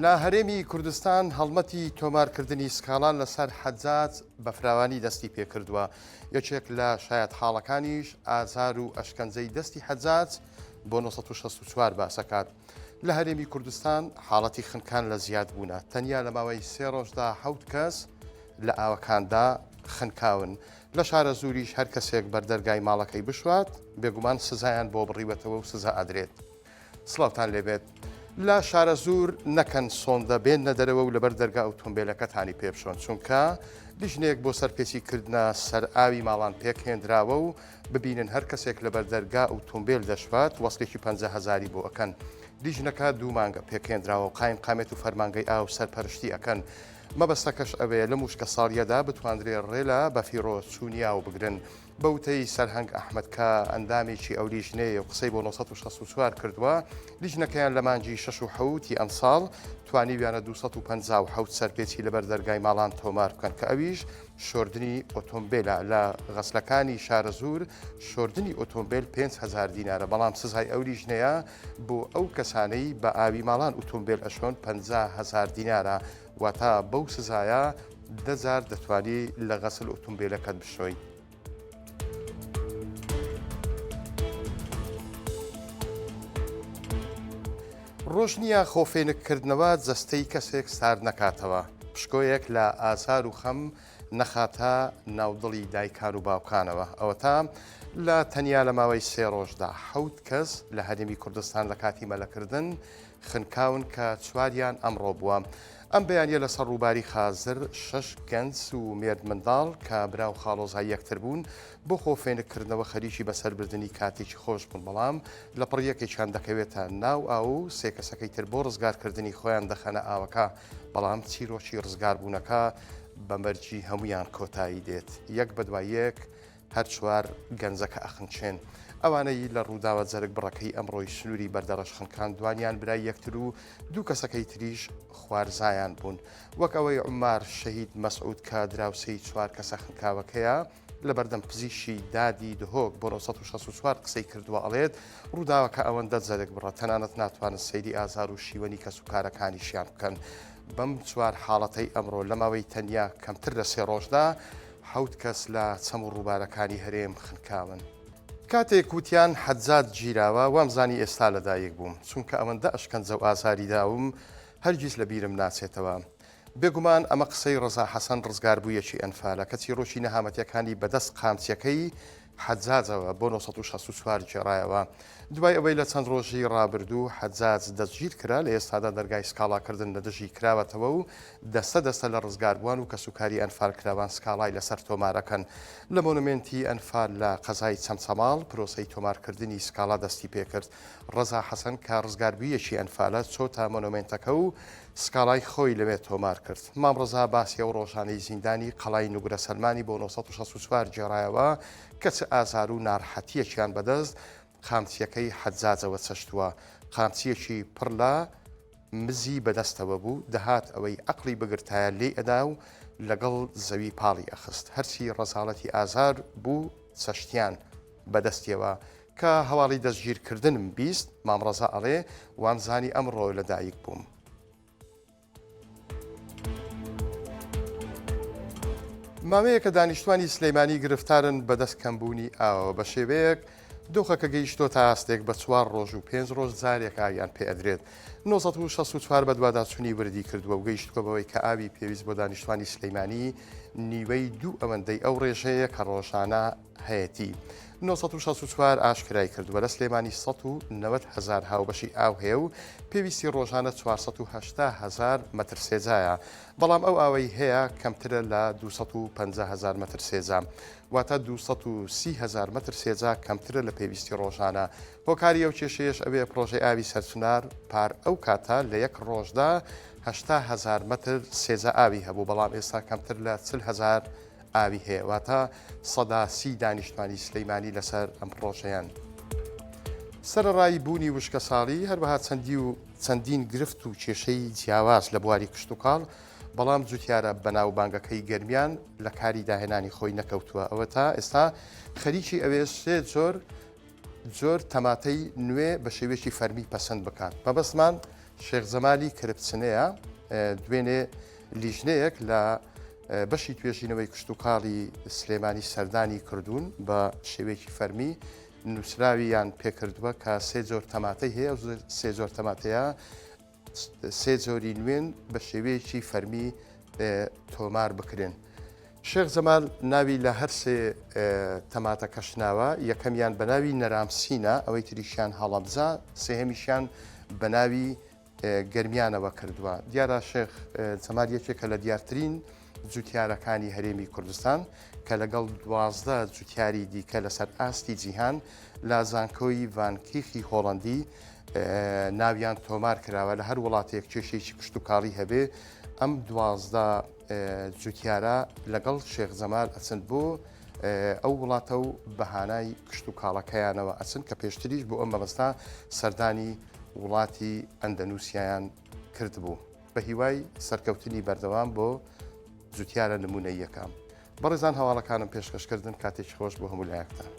لە هەرێمی کوردستان هەڵمەتی تۆمارکردنی سکاڵان لەسەر حەجاج بە فراوانی دەستی پێکردووە. یەکێک لە شایەت حاڵەکانیش ئازار و ئەشکەنجەی دەستی حەجاج بۆ 1964 باسەکات. لە هەرێمی کوردستان حاڵەتی خنکان لە زیادبوونە. تەنیا لە ماوەی 3 ڕۆژدا 7 کەس لە ئاوەکاندا خنکاون. لە شارە زوریش هەر کەسێک بەردەرگای ماڵەکەی بشوات بێگومان سزایان بۆ بڕیوەتەوە و سزا ئەدرێت. سڵاوتان لێبێت. لە شارە زور نەکەن سۆندە بێنە دەرەوە و لەبەر دەرگا ئۆتۆمبیلەکەتانی پێبشۆن، چونکە لیژنەیەک بۆ سەرپێچیکردنە سەر ئاوی ماڵان پێکهێنراوە و ببینن هەر کەسێک لەبەر دەرگا ئۆتۆمبیل دەشوات وەسڵێکی 50,000 بۆ ئەکەن. لیژنەکە 2 مانگە پێکهێنراوە و قایم قامێت و فەرمانگەی ئاو سەرپەرشتی ئەکەن. مەبەستەکەش ئەوەیە لە موشکە ساڵیەدا بتوانرێ ڕێلە بە فیرۆ چوونیا و بگرن. بەوتەی سەرهەنگ ئەحمەد کە ئەندامێکی ئەو لیژنەیە و قسەی بۆ 1964 کردووە، لیژنەکەیان لە مانجی 6 و 7 ئەم ساڵ توانیویانە 257 سەرپێچی لەبەر دەرگای ماڵان تۆمار بکەن کە ئەویش شۆردنی ئۆتۆمبیلە. لە غەسلەکانی شارە زور شۆردنی ئۆتۆمبیل 5,000 دینارە، بەڵام سزای ئەو لیژنەیە بۆ ئەو کەسانەی بە ئاوی ماڵان ئۆتۆمبیل ئەشۆن 50,000 دینارە، واتە بەو سزایە 10,000 دەتوانی لە غەسل ئۆتۆمبیلەکەت بشۆی. ڕۆژ نییە خۆفێنکردنەوە جەستەی کەسێک سار نەکاتەوە، پشکۆیەک لە ئازار و خەم نەخاتە ناودڵی دایکان و باوکانەوە. ئەوە تا لە تەنیا لە ماوەی 3 ڕۆژدا 7 کەس لە هەرێمی کوردستان لە کاتی مەلەکردن خنکاون کە 4یان ئەمڕۆ بووە. ئەم بەیانیە لەسەر ڕووباری خازر 6 گەنج و مێرد منداڵ کە براو خاڵۆزای یەکتر بوون بۆ خۆفێنکردنەوە خەریکی بەسەربردننی کاتێکی خۆش بوون، بەڵام لە پڕیەکێکیان دەکەوێتە ناو ئاو و 3 کەسەکەی تر بۆ ڕزگارکردنی خۆیان دەخەنە ئاوەکە، بەڵام چیرۆکی ڕزگاربوونەکە بەمەرجی هەمویان کۆتایی دێت. یەک بەدوای یەک هەر 4 گەنجەکە ئەخنچێن. ئەوانەی لە ڕووداوە جەرگ بڕەکەی ئەمڕۆی سنووری بەردەڕەش خنکان دوانیان برای یەکتر و 2 کەسەکەی تریش خوارزایان بوون، وەک ئەوەی عومار شەهید مەسعود کە دراوسەی 4 کەسە خنکاوەکەیە لە بەردەم پزیشی دادی دهۆک بۆ 1964 قسەی کردووە، ئەڵێت ڕووداوەکە ئەوەندە جەرگ بڕە تەنانەت ناتوانن سەیری ئازار و شیوەنی کەسوکارەکانیشیان بکەن. بەم 4 حاڵەتەی ئەمڕۆ لە ماوەی تەنیا کەمتر لە 3 ڕۆژدا 7 کەس لە چەم و ڕووبارەکانی هەرێم خنکاون. کاتێک وتیان حەجاج گیراوە وامزانی ئێستا لەدایک بووم، چونکە ئەوەندە ئەشکەنجە و ئازاری داوم هەرگیز لە بیرم ناچێتەوە. بێگومان ئەمە قسەی ڕەزا حەسەن ڕزگاربوویەکی ئەنفالە کە چیرۆکی نەهامەتیەکانی بەدەست قامچیەکەی حەجاجەوە بۆ 1964 جێڕایەوە. دوای ئەوەی لە چەند ڕۆژی ڕابردوو حەجاج دەستگیر کرا، لە ئێستادا دەرگای سکاڵاکردن لە دژی کراوەتەوە و دەستە لە ڕزگاربووان و کەسوکاری ئەنفال کراوان سکاڵای لەسەر تۆمارەکەن. لە مۆنومنتی ئەنفال لە قەزای چەمچەماڵ پرۆسەی تۆمارکردنی سکاڵا دەستی پێکرد. ڕەزا حەسەن کە ڕزگاربوویەکی ئەنفالە چۆتە مۆنومنتەکە و سکاڵای خۆی لەوێ تۆمار کرد. مام ڕەزا باسی ئەو ڕۆژانەی زیندانی قەڵای نوگرە سەلمانی بۆ 1964 جێڕایەوە کە چ ئازار و ناڕەحەتیەکیان بەدەست قامچیەکەی حەجاجەوە چەشتووە. قامچیەکی پڕ لە مزی بەدەستەوە بوو، دەهات ئەوەی عەقڵی بگرتایە لێ ئەدا و لەگەڵ زەوی پاڵی ئەخست. هەرچی ڕەزاڵەتی ئازار بوو چەشتیان بەدەستیەوە کە هەواڵی دەستگیرکردنم بیست. مام ڕەزا ئەڵێ وامزانی ئەمڕۆ لەدایک بووم. ماوەیەکە دانیشتوانی سلەیمانی گرفتارن بەدەست کەمبوونی ئاوە بە شێوەیەک دۆخەکە گەیشتۆ تا ئاستێک بە 4 ڕۆژ و 5 ڕۆژ جارێک ئاویان پێ ئەدرێت. 1964 بە دوواداچوونی وردی کردووە و گەیشتووە بەوەی کە ئاوی پێویست بۆ دانیشتوانی سلەیمانی نیوەی 2 ئەوەندەی ئەو ڕێژەیە کە ڕۆژانە هەیەتی. 1964 ئاشکرای کردووە لە سلەیمانی 190,000 هاوبەشی ئاو هەیە و پێویستی ڕۆژانە 480,000 مەتر سێجایە، بەڵام ئەو ئاوەی هەیە کەمترە لە 250,000 مەتر سێجا، واتە 230,000 مەتر سێجا کەمترە لە پێویستی ڕۆژانە. هۆکاری ئەو کێشەیەش ئەوێ پرۆژەی ئاوی سەرچنار پار ئەو کاتە لە یەک ڕۆژدا 80,000 مەتر سێجا ئاوی هەبوو، بەڵام ئێستا کەمتر لە 40,000 ئاوی هەیە، واتە 130 دانیشتوانی سلەیمانی لەسەر ئەم پرۆژەیان. سەرەڕای بوونی وشکە ساڵی هەروەها چەندین گرفت و کێشەی جیاواز لە بواری کشت و کاڵ، بەڵام جوتیارە بەناوبانگەکەی گەرمیان لە کاری داهێنانی خۆی نەکەوتووە. ئەوە تا ئێستا خەریکی ئەوێ 3 جۆر تەماتەی نوێ بە شێوێکی فەرمی پەسەند بکات. مەبەستمان شێخ زەمالی کرپچنەیە دوێنێ لیژنەیەک لە بەشی توێژینەوەی کشت و کاڵی سلێمانی سەردانی کردوون بە شێوەیەکی فەرمی نووسراویان پێکردووە کە سێ جۆر تەماتەی هەیە سێ جۆر تەماتەیە سێ جۆری نوێن بە شێوەیەکی فەرمی تۆمار بکرێن. شێخ زەمال ناوی لە هەر سێ تەماتە کەشناوە یەکەمیان بە ناوی نەرامسینە ئەوەی تریشیان هەڵەبجا سێهەمیشیان بە ناوی گەرمیانەوە کردووە. دیارە شێخ زەمال یەکێکە لە دیارترین جوتیارەکانی هەرێمی کوردستان کە لەگەڵ 12 جوتیاری دیکە لەسەر ئاستی جیهان لە زانکۆی ڤانکیخی هۆڵندی ناویان تۆمار کراوە لە هەر وڵاتێک کێشێکی کشت و کاڵی هەبێ ئەم 12 جوتیارە لەگەڵ شێخ زەمال ئەچن بۆ ئەو وڵاتە و بەهانای کشت و کاڵەکەیانەوە ئەچن کە پێشتریش بۆ ئەم مەبەستا سەردانی وڵاتی ئەندەنووسیایان کرد بوو بە هیوای سەرکەوتنی بەردەوام بۆ جوتیارە نمونەیەکان. بەڕێزان هەواڵەکانم پێشکەشکردن کاتێکی خۆش بۆ هەموو لایەکتان.